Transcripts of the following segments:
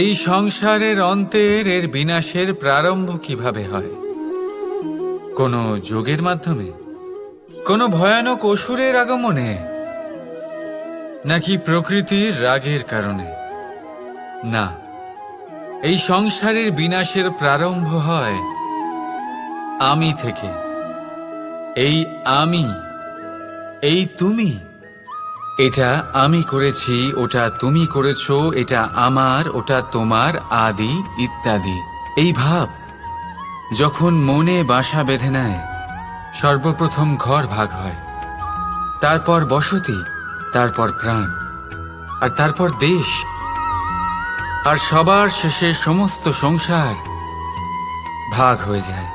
এই সংসারের অন্তের এর বিনাশের প্রারম্ভ কিভাবে হয়? কোনো যোগের মাধ্যমে, কোনো ভয়ানক অসুরের আগমনে, নাকি প্রকৃতির রাগের কারণে? না, এই সংসারের বিনাশের প্রারম্ভ হয় আমি থেকে। এই আমি, এই তুমি, এটা আমি করেছি, ওটা তুমি করেছো, এটা আমার, ওটা তোমার, আদি ইত্যাদি। এই ভাব যখন মনে বাসা বেঁধে নেয়, সর্বপ্রথম ঘর ভাগ হয়, তারপর বসতি, তারপর প্রাণ, আর তারপর দেশ, আর সবার শেষে সমস্ত সংসার ভাগ হয়ে যায়।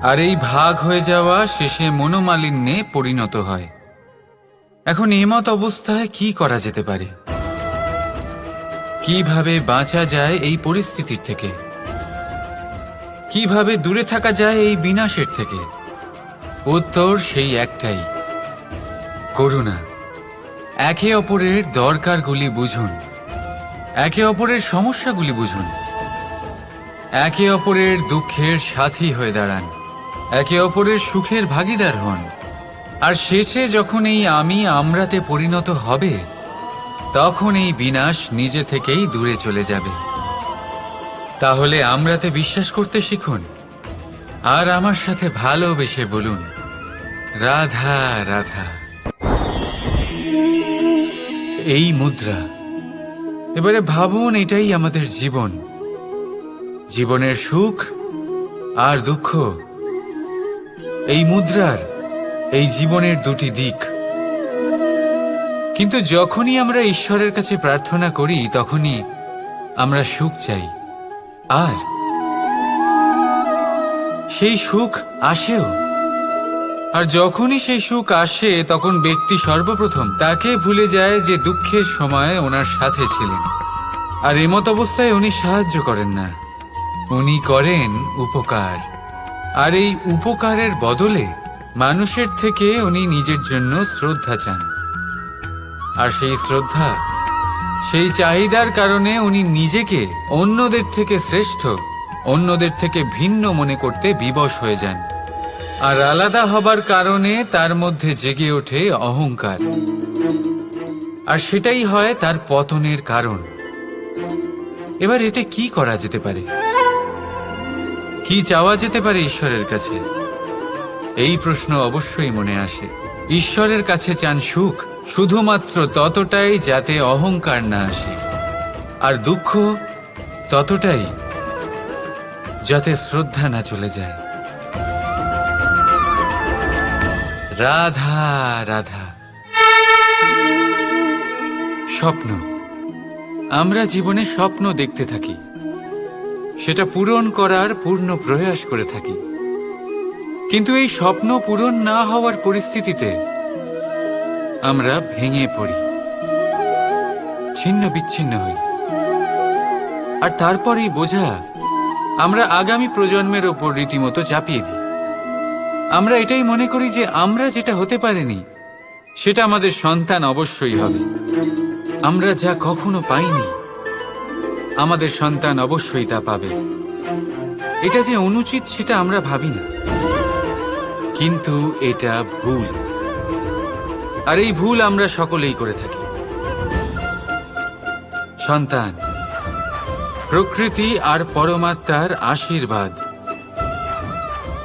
আর এই ভাগ হয়ে যাওয়া শেষে মনোমালিন্যে পরিণত হয়। এখন এমত অবস্থায় কি করা যেতে পারে? কিভাবে বাঁচা যায় এই পরিস্থিতির থেকে? কিভাবে দূরে থাকা যায় এই বিনাশের থেকে? উত্তর সেই একটাই, করুণা। একে অপরের দরকারগুলি বুঝুন, একে অপরের সমস্যাগুলি বুঝুন, একে অপরের দুঃখের সাথী হয়ে দাঁড়ান, একে অপরের সুখের ভাগীদার হন। আর শেষে যখন এই আমি আমরাতে পরিণত হবে, তখন এই বিনাশ নিজে থেকেই দূরে চলে যাবে। তাহলে আমরাতে বিশ্বাস করতে শিখুন, আর আমার সাথে ভালোবেসে বলুন, রাধা রাধা। এই মুদ্রা, এবারে ভাবুন, এটাই আমাদের জীবন, জীবনের সুখ আর দুঃখ। এই মুদ্রার, এই জীবনের দুটি দিক। কিন্তু যখনই আমরা ঈশ্বরের কাছে প্রার্থনা করি, তখনই আমরা সুখ চাই, আর সেই সুখ আসেও। আর যখনই সেই সুখ আসে, তখন ব্যক্তি সর্বপ্রথম তাকে ভুলে যায় যে দুঃখের সময় ওনার সাথে ছিলেন। আর এমত অবস্থায় উনি সাহায্য করেন না, উনি করেন উপকার। আর এই উপকারের বদলে মানুষের থেকে উনি নিজের জন্য শ্রদ্ধা চান। আর সেই শ্রদ্ধা, সেই চাহিদার কারণে উনি নিজেকে অন্যদের থেকে শ্রেষ্ঠ, অন্যদের থেকে ভিন্ন মনে করতে বিবশ হয়ে যান। আর আলাদা হবার কারণে তার মধ্যে জেগে ওঠে অহংকার। আর সেটাই হয় তার পতনের কারণ। এবার এতে কি করা যেতে পারে? কি চাওয়া যেতে পারে ঈশ্বরের কাছে? এই প্রশ্ন অবশ্যই মনে আসে। ঈশ্বরের কাছে চান সুখ, শুধুমাত্র ততটাই যাতে অহংকার না আসে, আর দুঃখ ততটাই যাতে শ্রদ্ধা না চলে যায়। রাধা রাধা। স্বপ্ন, আমরা জীবনে স্বপ্ন দেখতে থাকি, সেটা পূরণ করার পূর্ণ প্রয়াস করে থাকি। কিন্তু এই স্বপ্ন পূরণ না হওয়ার পরিস্থিতিতে আমরা ভেঙে পড়ি, ছিন্ন বিচ্ছিন্ন হই। আর তারপরেই বোঝা আমরা আগামী প্রজন্মের ওপর রীতিমতো চাপিয়ে দিই। আমরা এটাই মনে করি যে আমরা যেটা হতে পারিনি, সেটা আমাদের সন্তান অবশ্যই হবে। আমরা যা কখনো পাইনি, আমাদের সন্তান অবশ্যই তা পাবে। এটা যে অনুচিত সেটা আমরা ভাবি না, কিন্তু এটা ভুল। আর এই ভুল আমরা সকলেই করে থাকি। সন্তান প্রকৃতি আর পরমাত্মার আশীর্বাদ।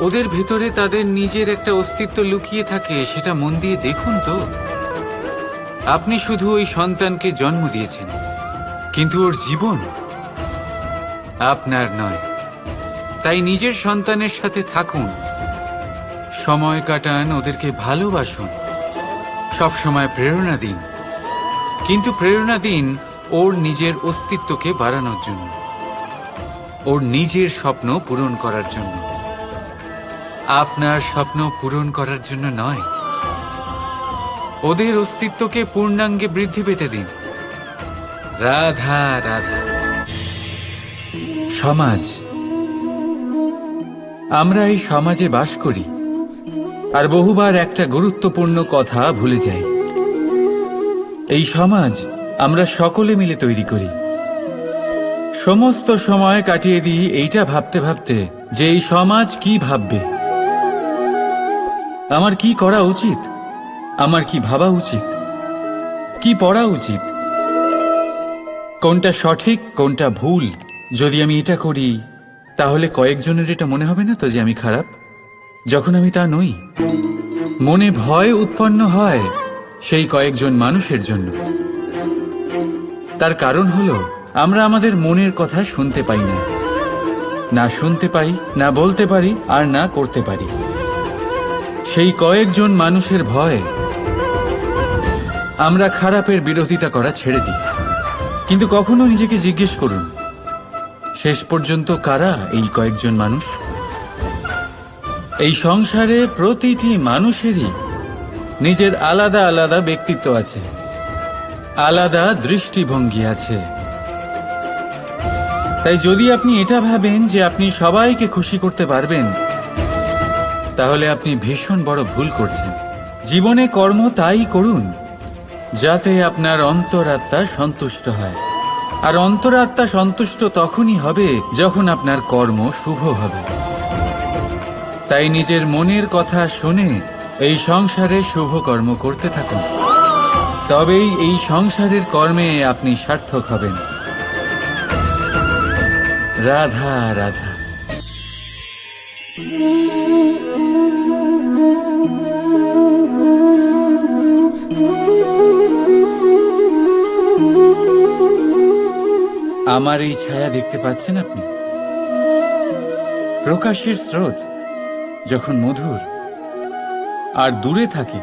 ওদের ভেতরে তাদের নিজের একটা অস্তিত্ব লুকিয়ে থাকে, সেটা মন দিয়ে দেখুন তো। আপনি শুধু ওই সন্তানকে জন্ম দিয়েছেন, কিন্তু ওর জীবন আপনার নয়। তাই নিজের সন্তানের সাথে থাকুন, সময় কাটান, ওদেরকে ভালোবাসুন, সবসময় প্রেরণা দিন। কিন্তু প্রেরণা দিন ওর নিজের অস্তিত্বকে বাড়ানোর জন্য, ওর নিজের স্বপ্ন পূরণ করার জন্য, আপনার স্বপ্ন পূরণ করার জন্য নয়। ওদের অস্তিত্বকে পূর্ণাঙ্গে বৃদ্ধি পেতে দিন। রাধা রাধা। সমাজ, আমরা এই সমাজে বাস করি, আর বহুবার একটা গুরুত্বপূর্ণ কথা ভুলে যাই। এই সমাজ আমরা সকলে মিলে তৈরি করি। সমস্ত সময় কাটিয়ে দিই এইটা ভাবতে ভাবতে যে এই সমাজ কি ভাববে, আমার কি করা উচিত, আমার কি ভাবা উচিত, কি পড়া উচিত, কোনটা সঠিক কোনটা ভুল। যদি আমি এটা করি তাহলে কয়েকজনের এটা মনে হবে না তো যে আমি খারাপ, যখন আমি তা নই। মনে ভয় উৎপন্ন হয় সেই কয়েকজন মানুষের জন্য। তার কারণ হলো আমরা আমাদের মনের কথা শুনতে পাই না, না শুনতে পাই, না বলতে পারি, আর না করতে পারি। সেই কয়েকজন মানুষের ভয় আমরা খারাপের বিরোধিতা করা ছেড়ে দিই। কিন্তু কখনো নিজেকে জিজ্ঞেস করুন, শেষ পর্যন্ত কারা এই কয়েকজন মানুষ? এই সংসারে প্রতিটি মানুষেরই নিজের আলাদা আলাদা ব্যক্তিত্ব আছে, আলাদা দৃষ্টিভঙ্গি আছে। তাই যদি আপনি এটা ভাবেন যে আপনি সবাইকে খুশি করতে পারবেন, তাহলে আপনি ভীষণ বড় ভুল করছেন। জীবনে কর্ম তাই করুন যাতে আপনার অন্তরাত্মা সন্তুষ্ট হয়, আর অন্তরাত্মা সন্তুষ্ট তখনই হবে যখন আপনার কর্ম শুভ হবে। তাই নিজের মনের কথা শুনে এই সংসারে শুভ কর্ম করতে থাকুন, তবেই এই সংসারের কর্মে আপনি সার্থক হবেন। রাধা রাধা। আমার এই ছায়া দেখতে পাচ্ছেন আপনি? প্রকাশের স্রোত যখন মধুর আর দূরে থাকে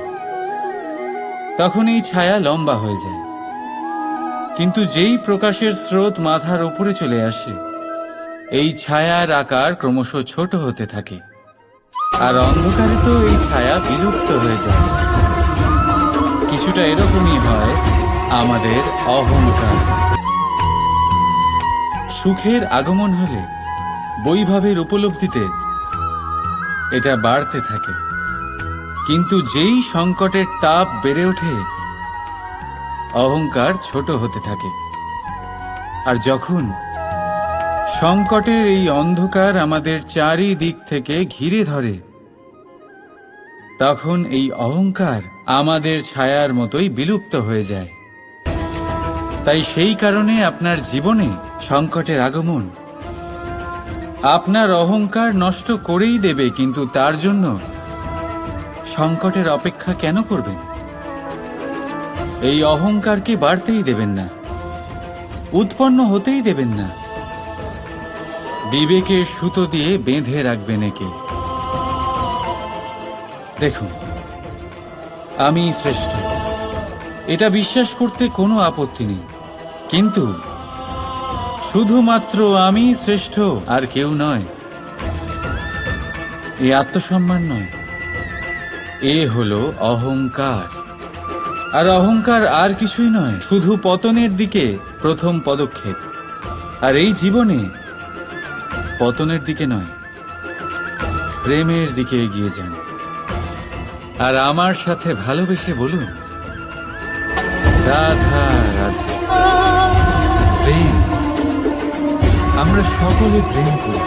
তখন এই ছায়া লম্বা হয়ে যায়, কিন্তু যেই প্রকাশের স্রোত মাথার উপরে চলে আসে এই ছায়ার আকার ক্রমশ ছোট হতে থাকে, আর অন্ধকারে তো এই ছায়া বিলুপ্ত হয়ে যায়। কিছুটা এরকমই হয় আমাদের অহংকার। সুখের আগমন হলে, বৈভবের উপলব্ধিতে এটা বাড়তে থাকে, কিন্তু যেই সংকটের তাপ বেড়ে ওঠে অহংকার ছোট হতে থাকে। আর যখন সংকটের এই অন্ধকার আমাদের চারিদিক থেকে ঘিরে ধরে, তখন এই অহংকার আমাদের ছায়ার মতোই বিলুপ্ত হয়ে যায়। তাই সেই কারণে আপনার জীবনে সংকটের আগমন আপনার অহংকার নষ্ট করেই দেবে, কিন্তু তার জন্য সংকটের অপেক্ষা কেন করবেন? এই অহংকারকে বাড়তেই দেবেন না, উৎপন্ন হতেই দেবেন না। বিবেকের সুতো দিয়ে বেঁধে রাখবেন একে। দেখুন, আমি শ্রেষ্ঠ, এটা বিশ্বাস করতে কোনো আপত্তি নেই, কিন্তু শুধুমাত্র আমি শ্রেষ্ঠ আর কেউ নয়, এ আত্মসম্মান নয়, এ হলো অহংকার। আর অহংকার আর কিছুই নয়, শুধু পতনের দিকে প্রথম পদক্ষেপ। আর এই জীবনে পতনের দিকে নয়, প্রেমের দিকে এগিয়ে যান। আর আমার সাথে ভালোবেসে বলুন, রাধা রাধা। প্রেম, আমরা সকলে প্রেম করি,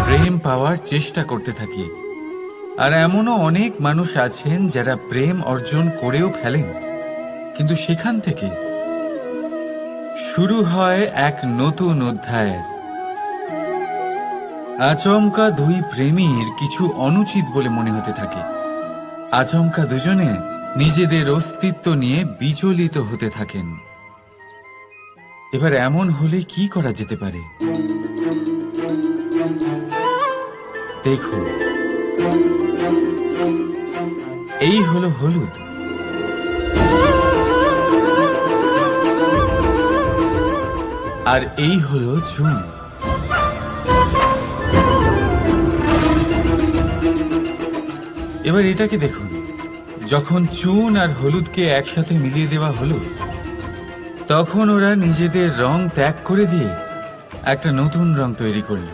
প্রেম পাওয়ার চেষ্টা করতে থাকি। আর এমনও অনেক মানুষ আছেন যারা প্রেম অর্জন করেও ফেলেন, কিন্তু সেখান থেকে শুরু হয় এক নতুন অধ্যায়ের। আচমকা দুই প্রেমীর কিছু অনুচিত বলে মনে হতে থাকে, আচমকা দুজনে নিজেদের অস্তিত্ব নিয়ে বিচলিত হতে থাকেন। এবার এমন হলে কি করা যেতে পারে? দেখুন, এই হলো হলুদ, আর এই হলো চুন। এবার এটাকে দেখুন, যখন চুন আর হলুদকে একসাথে মিলিয়ে দেওয়া হলো, তখন ওরা নিজেদের রং ত্যাগ করে দিয়ে একটা নতুন রং তৈরি করল।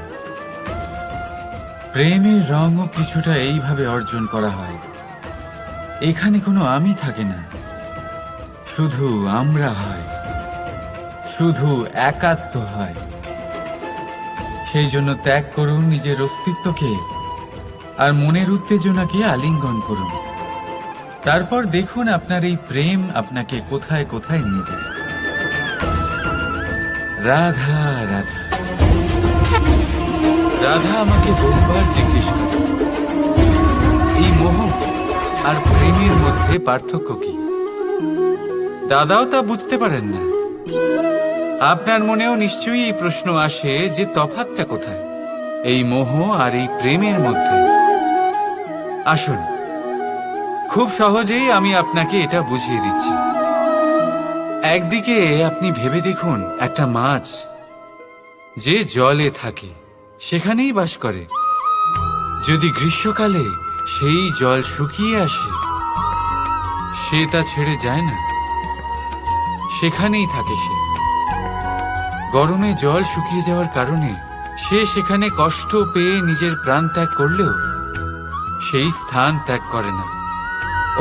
প্রেমের রঙও কিছুটা এইভাবে অর্জন করা হয়। এখানে কোনো আমি থাকে না, শুধু আমরা হয়, শুধু একাত্ম হয়। সেই জন্য ত্যাগ করুন নিজের অস্তিত্বকে আর মনের উত্তেজনাকে আলিঙ্গন করুন। তারপর দেখুন আপনার এই প্রেম আপনাকে কোথায় কোথায় নিয়ে যায়। রাধা রাধা রাধা আমাকে বহুবার জিজ্ঞেস করে এই মোহ আর প্রেমের মধ্যে পার্থক্য কি। দাদাও তা বুঝতে পারেন না। আপনার মনেও নিশ্চয়ই এই প্রশ্ন আসে যে তফাৎটা কোথায় এই মোহ আর এই প্রেমের মধ্যে। আসুন, খুব সহজেই আমি আপনাকে এটা বুঝিয়ে দিচ্ছি। একদিকে আপনি ভেবে দেখুন একটা মাছ যে জলে থাকে সেখানেই বাস করে। যদি গ্রীষ্মকালে সেই জল শুকিয়ে আসে সে তা ছেড়ে যায় না, সেখানেই থাকে সে। গরমে জল শুকিয়ে যাওয়ার কারণে সে সেখানে কষ্ট পেয়ে নিজের প্রাণ ত্যাগ করলেও সেই স্থান ত্যাগ করে না।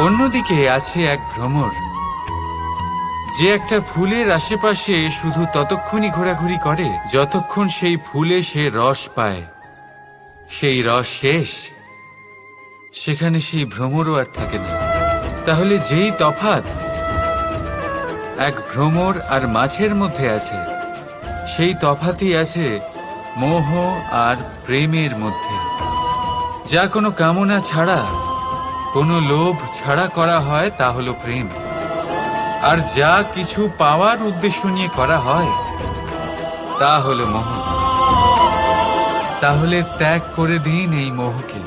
অন্যদিকে আছে এক ভ্রমর যে একটা ফুলের আশেপাশে শুধু ততক্ষণই ঘোরাঘুরি করে যতক্ষণ সেই ফুলে সে রস পায়। সেই রস শেষ, সেখানে সেই ভ্রমরও আর থাকে না। তাহলে যেই তফাৎ এক ভ্রমর আর মাছের মধ্যে আছে, সেই তফাতই আছে মোহ আর প্রেমের মধ্যে। যা কোনো কামনা ছাড়া, কোনো লোভ ছাড়া করা হয় তা হলো প্রেম। আর যা কিছু পাওয়ার উদ্দেশ্য নিয়ে করা হয় তা হলো মোহ। তাহলে ত্যাগ করে দিন এই মোহকে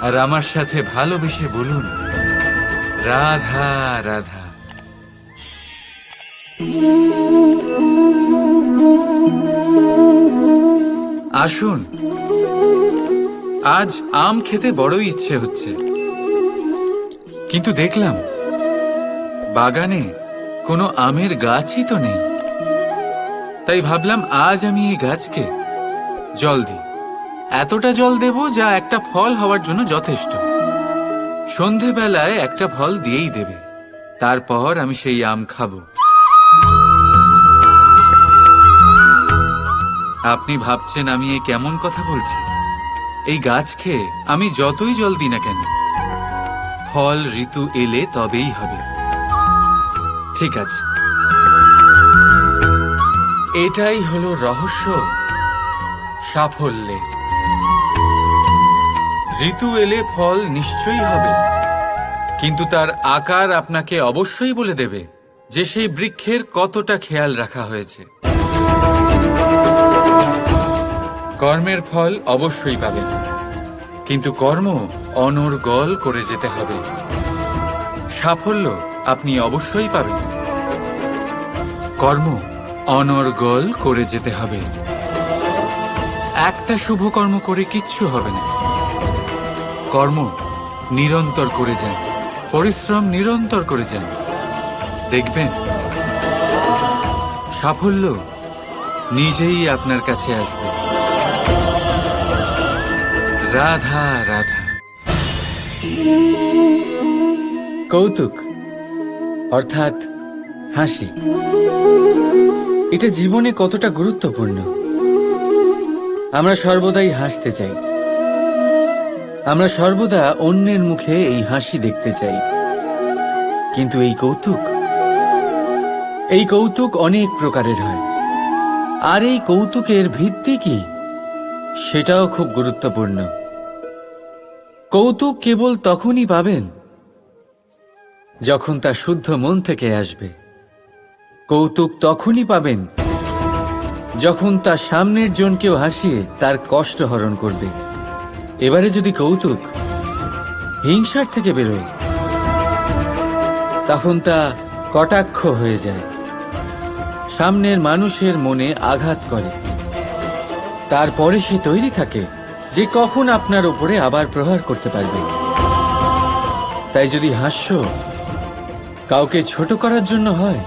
আর আমার সাথে ভালোবেসে বলুন রাধা রাধা। আসুন, আজ আম খেতে বড়ই ইচ্ছে হচ্ছে, কিন্তু দেখলাম বাগানে কোনো আমের গাছই তো নেই। তাই ভাবলাম আজ আমি এই গাছকে জল দিই। এতটা জল দেব যা একটা ফল হওয়ার জন্য যথেষ্ট। সন্ধেবেলায় একটা ফল দিয়েই দেবে, তারপর আমি সেই আম খাবো। আপনি ভাবছেন আমি এ কেমন কথা বলছি? এই গাছকে আমি যতই জল দিই না কেন, ফল ঋতু এলে তবেই হবে। ঠিক আছে, এটাই হলো রহস্য সাফল্যের। ঋতু এলে ফল নিশ্চয়ই হবে, কিন্তু তার আকার আপনাকে অবশ্যই বলে দেবে যে সেই বৃক্ষের কতটা খেয়াল রাখা হয়েছে। কর্মের ফল অবশ্যই পাবেন, কিন্তু কর্ম অনর্গল করে যেতে হবে। সাফল্য আপনি অবশ্যই পাবেন, কর্ম অনর্গল করে যেতে হবে। একটা শুভ কর্ম করে কিচ্ছু হবে না। কর্ম নিরন্তর করে যান, পরিশ্রম নিরন্তর করে যান, দেখবেন সাফল্য নিজেই আপনার কাছে আসবে। রাধা রাধা। কৌতুক অর্থাৎ হাসি, এটা জীবনে কতটা গুরুত্বপূর্ণ। আমরা সর্বদাই হাসতে চাই, আমরা সর্বদা অন্যের মুখে এই হাসি দেখতে চাই। কিন্তু এই কৌতুক অনেক প্রকারের হয়। আর এই কৌতুকের ভিত্তি কি সেটাও খুব গুরুত্বপূর্ণ। কৌতুক কেবল তখনই পাবেন যখন তা শুদ্ধ মন থেকে আসবে। কৌতুক তখনই পাবেন যখন তা সামনের জনকেও হাসিয়ে তার কষ্ট হরণ করবে। এবারে যদি কৌতুক হিংসার থেকে বেরোয়, তখন তা কটাক্ষ হয়ে যায়, সামনের মানুষের মনে আঘাত করে। তারপরে সে তৈরি থাকে যে কখন আপনার উপরে আবার প্রহার করতে পারবে। তাই যদি হাস্য কাউকে ছোট করার জন্য হয়,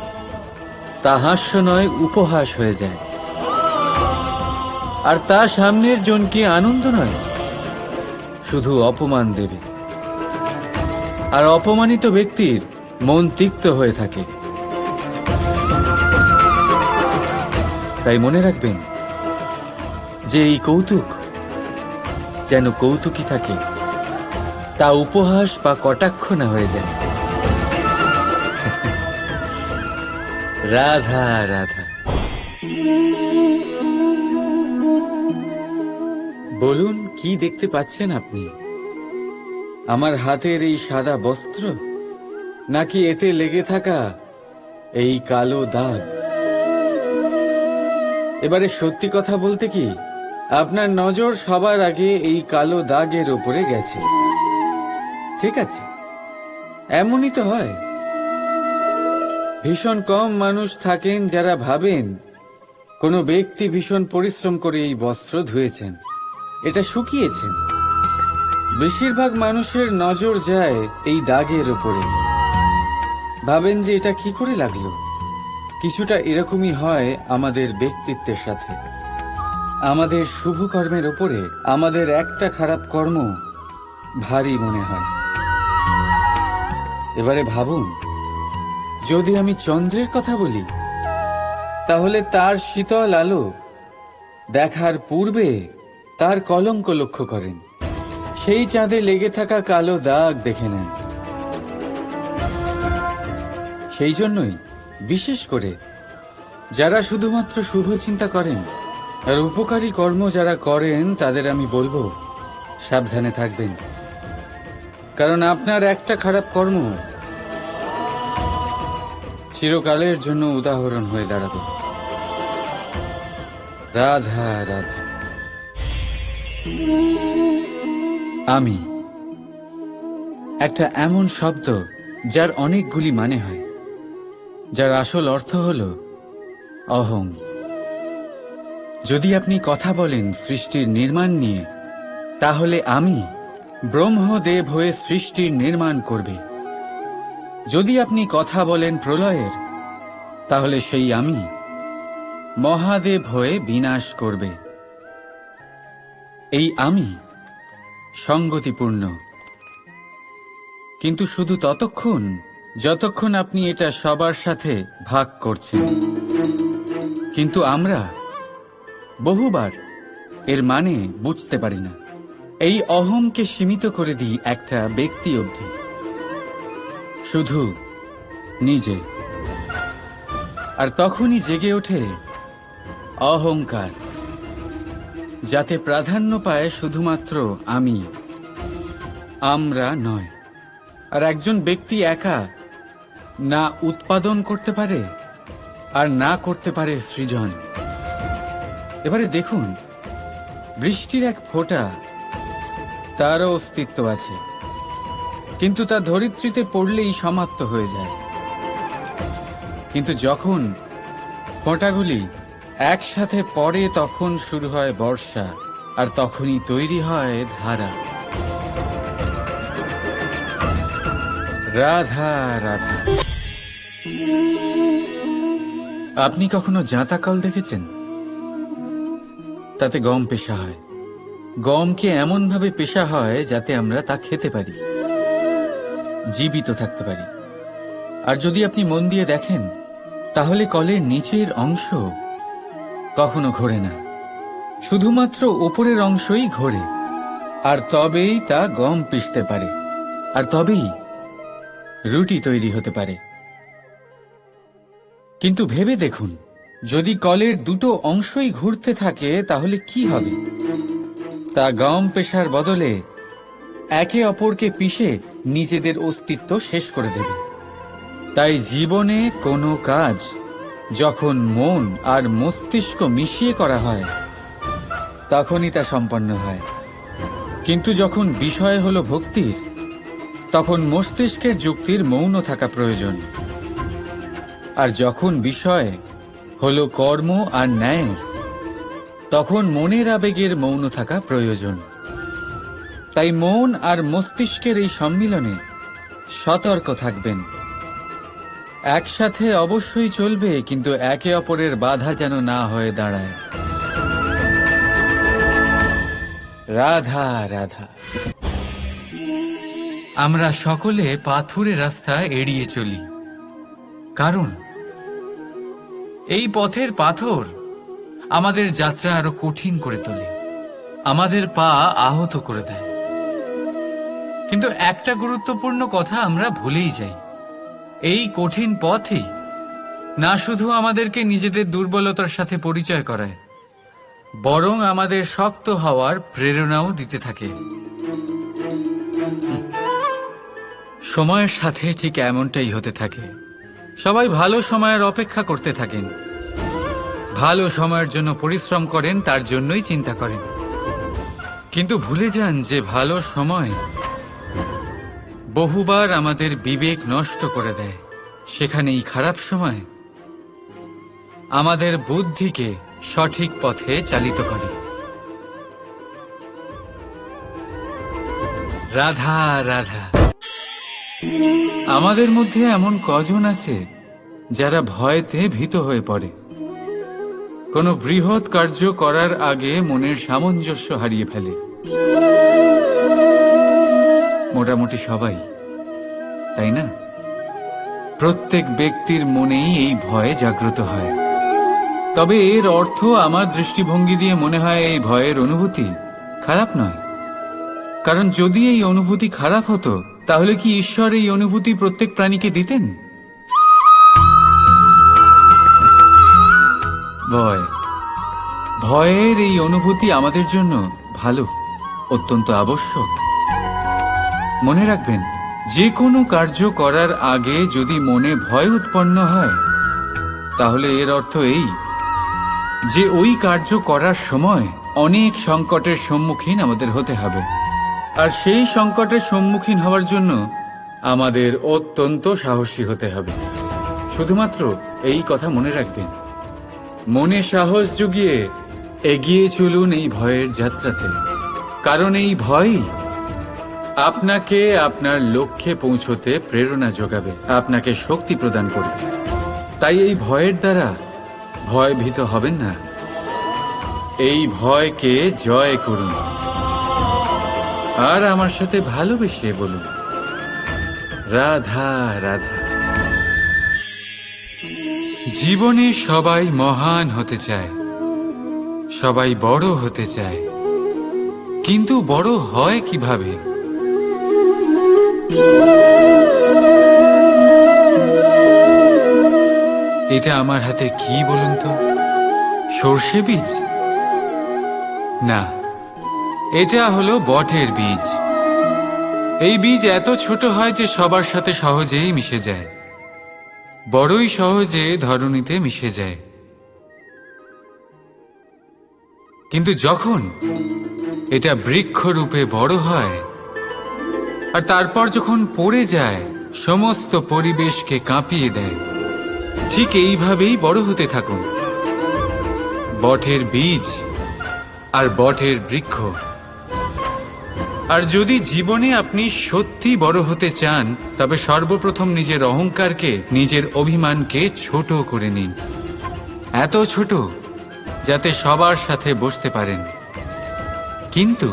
তা হাস্য নয়, উপহাস হয়ে যায়। আর তা সামনের জনকে আনন্দ নয়, শুধু অপমান দেবে। আর অপমানিত ব্যক্তির মন তিক্ত হয়ে থাকে। তাই মনে রাখবেন যে এই কৌতুক যেন কৌতুকই থাকে, তা উপহাস বা কটাক্ষ না হয়ে যায়। রাধা রাধা। বলুন, কি দেখতে পাচ্ছেন আপনি? আমার হাতের এই সাদা বস্ত্র, নাকি এতে লেগে থাকা এই কালো দাগ? এবারে সত্যি কথা বলতে কি, আপনার নজর সবার আগে এই কালো দাগের ওপরে গেছে। ঠিক আছে, এমনই তো হয়। ভীষণ কম মানুষ থাকেন যারা ভাবেন কোনো ব্যক্তি ভীষণ পরিশ্রম করে এই বস্ত্র ধুয়েছেন, এটা শুকিয়েছেন। বেশিরভাগ মানুষের নজর যায় এই দাগের উপরে, ভাবেন যে এটা কি করে লাগলো। কিছুটা এরকমই হয় আমাদের ব্যক্তিত্বের সাথে। আমাদের শুভ কর্মের ওপরে আমাদের একটা খারাপ কর্ম ভারী মনে হয়। এবারে ভাবুন, যদি আমি চন্দ্রের কথা বলি, তাহলে তার শীতল আলো দেখার পূর্বে তার কলঙ্ক লক্ষ্য করেন, সেই চাঁদে লেগে থাকা কালো দাগ দেখে নেন। সেই জন্যই বিশেষ করে যারা শুধুমাত্র শুভ চিন্তা করেন আর উপকারী কর্ম যারা করেন, তাদের আমি বলবো সাবধানে থাকবেন। কারণ আপনার একটা খারাপ কর্ম চিরকালের জন্য উদাহরণ হয়ে দাঁড়াবে। রাধা রাধা। আমি একটা এমন শব্দ যার অনেকগুলি মানে হয়, যার আসল অর্থ হল অহং। যদি আপনি কথা বলেন সৃষ্টির নির্মাণ নিয়ে, তাহলে আমি ব্রহ্মদেব হয়ে সৃষ্টির নির্মাণ করবে। যদি আপনি কথা বলেন প্রলয়ের, তাহলে সেই আমি মহাদেব হয়ে বিনাশ করবে। এই আমি সঙ্গতিপূর্ণ, কিন্তু শুধু ততক্ষণ যতক্ষণ আপনি এটা সবার সাথে ভাগ করছেন। কিন্তু আমরা বহুবার এর মানে বুঝতে পারি না। এই অহংকে সীমিত করে দিই একটা ব্যক্তি অবধি, শুধু নিজে। আর তখনই জেগে ওঠে অহংকার, যাতে প্রাধান্য পায় শুধুমাত্র আমি, আমরা নয়। আর একজন ব্যক্তি একা না উৎপাদন করতে পারে আর না করতে পারে সৃজন। এবারে দেখুন, বৃষ্টির এক ফোঁটা, তারও অস্তিত্ব আছে, কিন্তু তা ধরিত্রীতে পড়লেই সমাপ্ত হয়ে যায়। কিন্তু যখন ফোঁটাগুলি একসাথে পড়ে, তখন শুরু হয় বর্ষা, আর তখনই তৈরি হয় ধারা। রাধা রাধা। আপনি কখনো জাঁতা কল দেখেছেন? তাতে গম পেষা হয়। গমকে এমন ভাবে পেষা হয় যাতে আমরা তা খেতে পারি, জীবিত থাকতে পারি। আর যদি আপনি মন দিয়ে দেখেন, তাহলে কলের নিচের অংশ কখনো ঘোরে না, শুধুমাত্র উপরের অংশই ঘোরে। আর তবেই তা গম পিষতে পারে, আর তবেই রুটি তৈরি হতে পারে। কিন্তু ভেবে দেখুন, যদি কলের দুটো অংশই ঘুরতে থাকে, তাহলে কি হবে? তা গম পেশার বদলে একে অপরকে পিষে নিজেদের অস্তিত্ব শেষ করে দেবে। তাই জীবনে কোনো কাজ যখন মন আর মস্তিষ্ক মিশিয়ে করা হয়, তখনই তা সম্পন্ন হয়। কিন্তু যখন বিষয় হলো ভক্তির, তখন মস্তিষ্কের যুক্তির মৌন থাকা প্রয়োজন। আর যখন বিষয় হলো কর্ম আর ন্যায়ের, তখন মনের আবেগের মৌন থাকা প্রয়োজন। তাই মন আর মস্তিষ্কের এই সম্মিলনে সতর্ক থাকবেন। একসাথে অবশ্যই চলবে, কিন্তু একে অপরের বাধা যেন না হয়ে দাঁড়ায়। রাধা রাধা। আমরা সকলে পাথুরে রাস্তা এড়িয়ে চলি, কারণ এই পথের পাথর আমাদের যাত্রা আরো কঠিন করে তোলে, আমাদের পা আহত করে দেয়। কিন্তু একটা গুরুত্বপূর্ণ কথা আমরা ভুলেই যাই, এই কঠিন পথই না শুধু আমাদেরকে নিজেদের দুর্বলতার সাথে পরিচয় করায়, বরং আমাদের শক্ত হওয়ার প্রেরণাও দিতে থাকে। সময়ের সাথে ঠিক এমনটাই হতে থাকে। সবাই ভালো সময়ের অপেক্ষা করতে থাকেন, ভালো সময়ের জন্য পরিশ্রম করেন, তার জন্যই চিন্তা করেন, কিন্তু ভুলে যান যে ভালো সময় বহুবার আমাদের বিবেক নষ্ট করে দেয়। সেখানেই খারাপ সময় আমাদের বুদ্ধিকে সঠিক পথে চালিত করে। রাধা রাধা। আমাদের মধ্যে এমন কজন আছে যারা ভয়তে ভীত হয়ে পড়ে, কোনো বৃহৎ কার্য করার আগে মনের সামঞ্জস্য হারিয়ে ফেলে? মোটামুটি সবাই, তাই না? প্রত্যেক ব্যক্তির মনেই এই ভয় জাগ্রত হয়। তবে এর অর্থ আমার দৃষ্টিভঙ্গি দিয়ে মনে হয় এই ভয়ের অনুভূতি খারাপ নয়। কারণ যদি এই অনুভূতি খারাপ হতো, তাহলে কি ঈশ্বর এই অনুভূতি প্রত্যেক প্রাণীকে দিতেন? ভয়ের এই অনুভূতি আমাদের জন্য ভালো, অত্যন্ত আবশ্যক। মনে রাখবেন, যে কোনো কার্য করার আগে যদি মনে ভয় উৎপন্ন হয়, তাহলে এর অর্থ এই যে ওই কার্য করার সময় অনেক সংকটের সম্মুখীন আমাদের হতে হবে। আর সেই সংকটের সম্মুখীন হওয়ার জন্য আমাদের অত্যন্ত সাহসী হতে হবে। শুধুমাত্র এই কথা মনে রাখবেন, মনে সাহস জুগিয়ে এগিয়ে চলুন এই ভয়ের যাত্রাতে। কারণ এই ভয়ই আপনাকে আপনার লক্ষ্যে পৌঁছতে প্রেরণা যোগাবে, আপনাকে শক্তি প্রদান করবে। তাই এই ভয়ের দ্বারা ভয়ভীত হবেন না, এই ভয়কে জয় করুন। আর আমার সাথে ভালোবেসে বলুন, রাধা রাধা। জীবনে সবাই মহান হতে চায়, সবাই বড় হতে চায়, কিন্তু বড় হয় কিভাবে? এটা আমার হাতে কি বলুন তো? সর্ষে বীজ? না, এটা হলো বটের বীজ। এই বীজ এত ছোট হয় যে সবার সাথে সহজেই মিশে যায়, বড়ই সহজে ধরণীতে মিশে যায়। কিন্তু যখন এটা বৃক্ষরূপে বড় হয় আর তারপর যখন পড়ে যায়, সমস্ত পরিবেশকে কাঁপিয়ে দেয়। ঠিক এইভাবেই বড় হতে থাকুন, বটের বীজ আর বটের বৃক্ষ। আর যদি জীবনে আপনি সত্যি বড় হতে চান, তবে সর্বপ্রথম নিজের অহংকারকে, নিজের অভিমানকে ছোট করে নিন। এত ছোট যাতে সবার সাথে বসতে পারেন, কিন্তু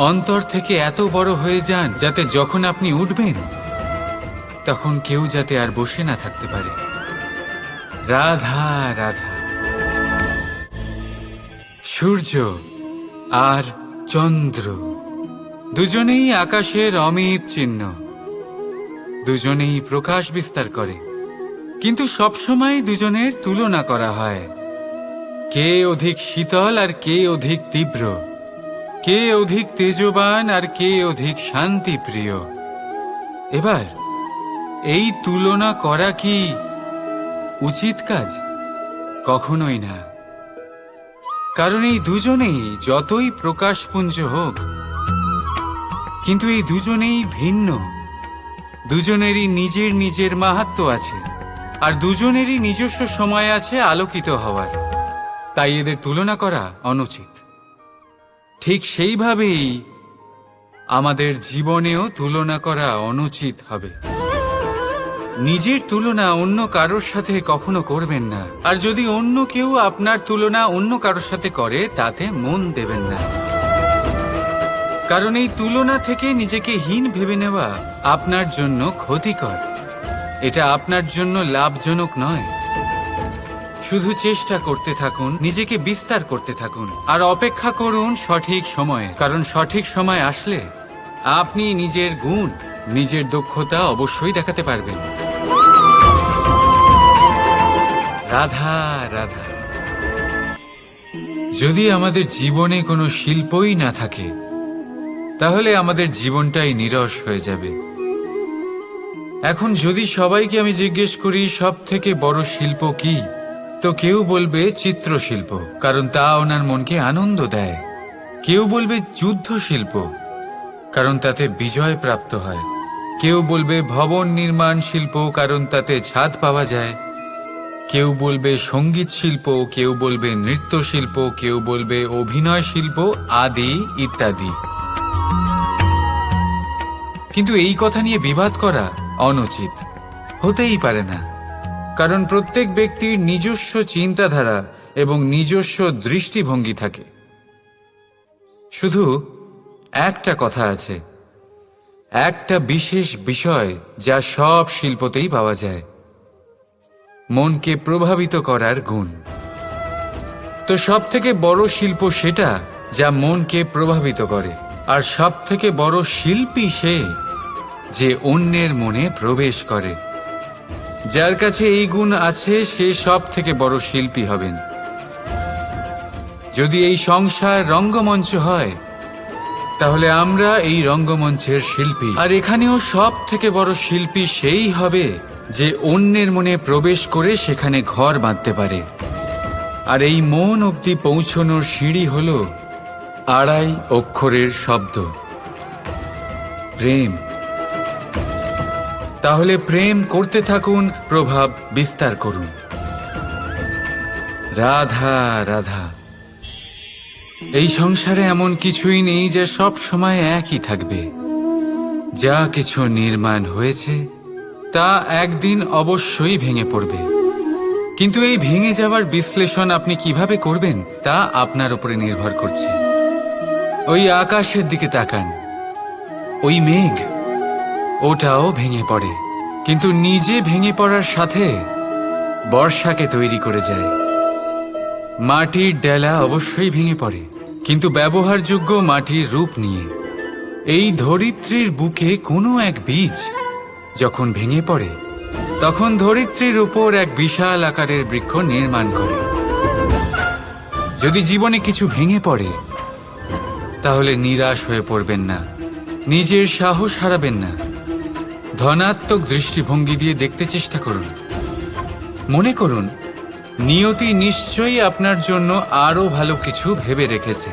অন্তর থেকে এত বড় হয়ে যান যাতে যখন আপনি উঠবেন তখন কেউ যাতে আর বসে না থাকতে পারে। রাধা রাধা। সূর্য আর চন্দ্র দুজনেই আকাশের অমিত চিহ্ন, দুজনেই প্রকাশ বিস্তার করে, কিন্তু সবসময় দুজনের তুলনা করা হয়। কে অধিক শীতল আর কে অধিক তীব্র, কে অধিক তেজবান আর কে অধিক শান্তিপ্রিয়। এবার এই তুলনা করা কি উচিত কাজ? কখনোই না। কারণ এই দুজনেই যতই প্রকাশপুঞ্জ হোক, কিন্তু এই দুজনেই ভিন্ন। দুজনেরই নিজের নিজের মাহাত্ম্য আছে, আর দুজনেরই নিজস্ব সময় আছে আলোকিত হওয়ার। তাই এদের তুলনা করা অনুচিত। ঠিক সেইভাবেই আমাদের জীবনেও তুলনা করা অনুচিত হবে। নিজের তুলনা অন্য কারোর সাথে কখনো করবেন না। আর যদি অন্য কেউ আপনার তুলনা অন্য কারোর সাথে করে, তাতে মন দেবেন না। কারণ এই তুলনা থেকে নিজেকে হীন ভেবে নেওয়া আপনার জন্য ক্ষতিকর, এটা আপনার জন্য লাভজনক নয়। শুধু চেষ্টা করতে থাকুন, নিজেকে বিস্তার করতে থাকুন আর অপেক্ষা করুন সঠিক সময়ে, কারণ সঠিক সময় আসলে আপনি নিজের গুণ, নিজের দক্ষতা অবশ্যই দেখাতে পারবেন। রাধা রাধা। যদি আমাদের জীবনে কোনো শিল্পই না থাকে তাহলে আমাদের জীবনটাই নিরস হয়ে যাবে। এখন যদি সবাইকে আমি জিজ্ঞেস করি সব থেকে বড় শিল্প কি, তো কেউ বলবে চিত্রশিল্প, কারণ তা ওনার মনকে আনন্দ দেয়। কেউ বলবে যুদ্ধ শিল্প, কারণ তাতে বিজয় প্রাপ্ত হয়। কেউ বলবে ভবন নির্মাণ শিল্প, কারণ তাতে ছাদ পাওয়া যায়। কেউ বলবে সঙ্গীত শিল্প, কেউ বলবে নৃত্য শিল্প, কেউ বলবে অভিনয় শিল্প আদি ইত্যাদি। কিন্তু এই কথা নিয়ে বিবাদ করা অনুচিত, হতেই পারে না, কারণ প্রত্যেক ব্যক্তির নিজস্ব চিন্তাধারা এবং নিজস্ব দৃষ্টিভঙ্গি থাকে। শুধু একটা কথা আছে, একটা বিশেষ বিষয় যা সব শিল্পতেই পাওয়া যায়, মনকে প্রভাবিত করার গুণ। তো সব থেকে বড় শিল্প সেটা যা মনকে প্রভাবিত করে, আর সব থেকে বড় শিল্পী সে যে অন্যের মনে প্রবেশ করে। যার কাছে এই গুণ আছে সে সব থেকে বড় শিল্পী হবেন। যদি এই সংসার রঙ্গমঞ্চ হয় তাহলে আমরা এই রঙ্গমঞ্চের শিল্পী, আর এখানেও সব থেকে বড় শিল্পী সেই হবে যে অন্যের মনে প্রবেশ করে সেখানে ঘর বাঁধতে পারে। আর এই মন অবধি পৌঁছনোর সিঁড়ি হল 2.5 অক্ষরের শব্দ, প্রেম। তাহলে প্রেম করতে থাকুন, প্রভাব বিস্তার করুন। রাধা রাধা। এই সংসারে এমন কিছুই নেই যে সব সময় একই থাকবে। যা কিছু নির্মাণ হয়েছে তা একদিন অবশ্যই ভেঙে পড়বে, কিন্তু এই ভেঙে যাওয়ার বিশ্লেষণ আপনি কিভাবে করবেন তা আপনার উপরে নির্ভর করছে। ওই আকাশের দিকে তাকান, ওই মেঘ, ওটাও ভেঙে পড়ে, কিন্তু নিজে ভেঙে পড়ার সাথে বর্ষাকে তৈরি করে যায়। মাটির ডেলা অবশ্যই ভেঙে পড়ে, কিন্তু ব্যবহারযোগ্য মাটির রূপ নিয়ে। এই ধরিত্রীর বুকে কোনো এক বীজ যখন ভেঙে পড়ে তখন ধরিত্রীর উপর এক বিশাল আকারের বৃক্ষ নির্মাণ করে। যদি জীবনে কিছু ভেঙে পড়ে তাহলে নিরাশ হয়ে পড়বেন না, নিজের সাহস হারাবেন না। ধনাত্মক দৃষ্টিভঙ্গি দিয়ে দেখতে চেষ্টা করুন। মনে করুন নিয়তি নিশ্চয়ই আপনার জন্য আরো ভালো কিছু ভেবে রেখেছে,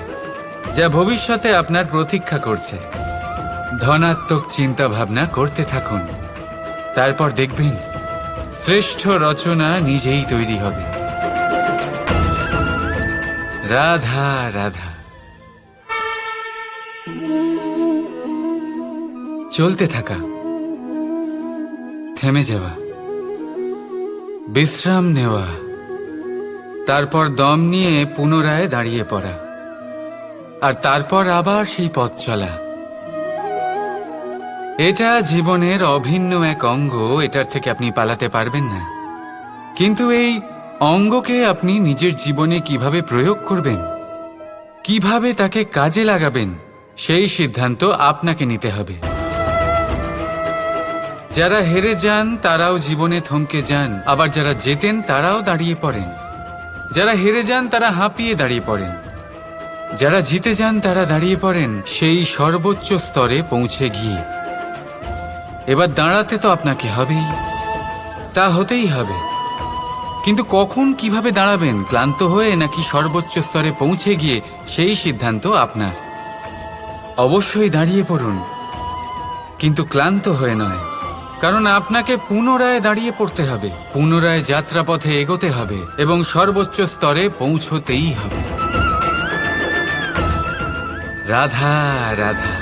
যা ভবিষ্যতে আপনার প্রতীক্ষা করছে। ধনাত্মক চিন্তা ভাবনা করতে থাকুন, তারপর দেখবেন শ্রেষ্ঠ রচনা নিজেই তৈরি হবে। রাধা রাধা। চলতে থাকা, থেমে যাওয়া, বিশ্রাম নেওয়া, তারপর দম নিয়ে পুনরায় দাঁড়িয়ে পড়া, আর তারপর আবার সেই পথ চলা। এটা জীবনের অভিন্ন এক অঙ্গ, এটার থেকে আপনি পালাতে পারবেন না। কিন্তু এই অঙ্গকে আপনি নিজের জীবনে কিভাবে প্রয়োগ করবেন, কিভাবে তাকে কাজে লাগাবেন, সেই সিদ্ধান্ত আপনাকে নিতে হবে। যারা হেরে যান তারাও জীবনে থমকে যান, আবার যারা জেতেন তারাও দাঁড়িয়ে পড়েন। যারা হেরে যান তারা হাঁপিয়ে দাঁড়িয়ে পড়েন, যারা জিতে যান তারা দাঁড়িয়ে পড়েন সেই সর্বোচ্চ স্তরে পৌঁছে গিয়ে। এবার দাঁড়াতে তো আপনাকে হবেই, তা হতেই হবে, কিন্তু কখন কিভাবে দাঁড়াবেন, ক্লান্ত হয়ে নাকি সর্বোচ্চ স্তরে পৌঁছে গিয়ে, সেই সিদ্ধান্ত আপনার। অবশ্যই দাঁড়িয়ে পড়ুন, কিন্তু ক্লান্ত হয়ে নয়, কারণ আপনাকে পুনরায় দাঁড়িয়ে পড়তে হবে, পুনরায় যাত্রাপথে এগোতে হবে এবং সর্বোচ্চ স্তরে পৌঁছতেই হবে। রাধা রাধা।